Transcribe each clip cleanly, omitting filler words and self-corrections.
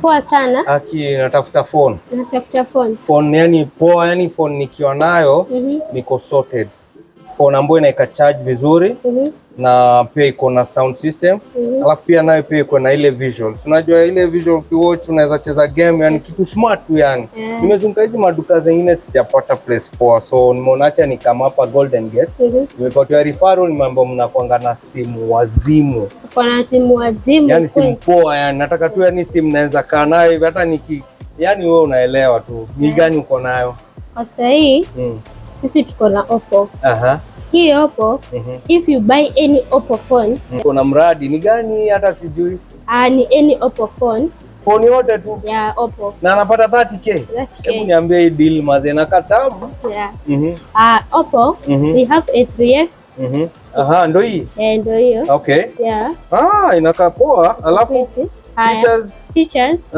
Poa sana. Aki natafuta phone. Natafuta phone. Phone yani poa, yani phone nikiwa nayo niko sorted. Phone ambayo inaika charge vizuri na pia iko na sound system. Alafu pia nayo pia iko na ile visual. Unajua ile visual ukiwatch unaweza cheza game, yani kitu smart tu yani. Nimezunguka hizi maduka zingine sijapata place poa. So nimeona acha ni kama hapa Golden Gate. Nimepata referral, nimeambiwa mnakuanga na simu wazimu. Tuko na simu wazimu. Yani simu poa yani, nataka tu yani simu naweza kaa nayo hata yani wewe unaelewa tu. Ni gani uko nayo? Kwa sasa hii sisi tuko na Oppo. Hii Oppo, if you buy any Oppo phone, kuna mradi ni gani hata sijui. Ni any Oppo phone. Phone yote tu? Yeah, Oppo. Na anapata 30k? Hebu niambie hii deal maze na katamu. Yeah. Oppo, we have A3X. Ndo hii? Ndo hiyo. Okay. Yeah. Inakaa poa. Alafu features.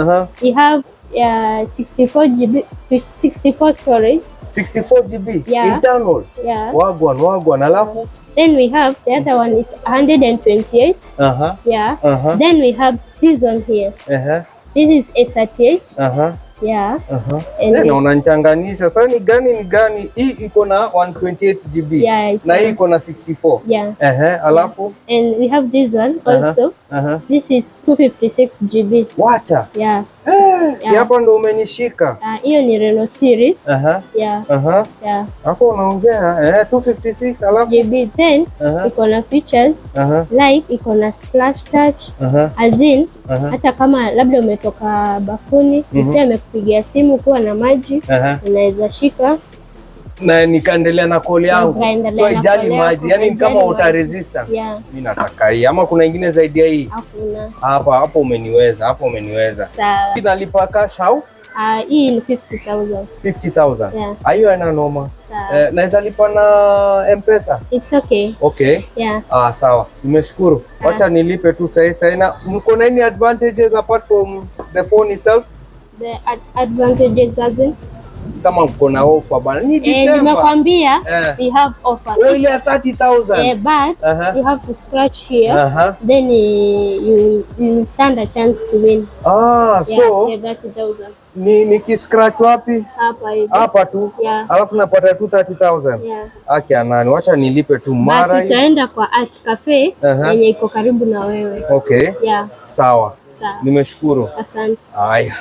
We have 64 GB, 64 storage. 64 GB internal. Yeah. Wagwan. Alafu then we have the other one is 128. Yeah. Then we have this one here. This is A38. Yeah. Na unanichanganisha sasa, ni gani? Hii iko na 128 GB. Yeah, na hii iko na 64. Yeah. Alafu and we have this one also. This is 256 GB. Wacha. Yeah. Si hapa ndo umenishika. Hiyo ni Reno series. Yeah. Hapo unaongea 256 alafu GB. Then iko na features like iko na splash touch, as in hata kama labda umetoka bafuni msee amekupigia simu kuwa na maji, unaweza shika na nikaendelea na call yangu, so ijali maji, yani kama water resistant. Mimi nataka hii, ama kuna ingine zaidi ya hii? Hakuna. Hapo umeniweza, Sawa. Inalipa cash au? Hii ni 50,000. 50,000. Hiyo haina noma. Naweza lipa na M-Pesa? It's okay. Okay. Yeah. Sawa. Nimeshukuru. Wacha nilipe tu sasa. Na mko na any advantages apart from the phone itself? The advantages as in? Kama mko na offer bana. Ni December. Nimekwambia we have offer. Ile ya 30,000. But you have to scratch here. Then you stand a chance to win. So 30,000. Niki scratch wapi? Hapa hivi. Hapa tu. Alafu napata tu 30,000. Aki anani, wacha nilipe tu mara. Tutaenda kwa Art Cafe yenye iko karibu na wewe. Okay. Sawa. Nimeshukuru. Asante. Haya.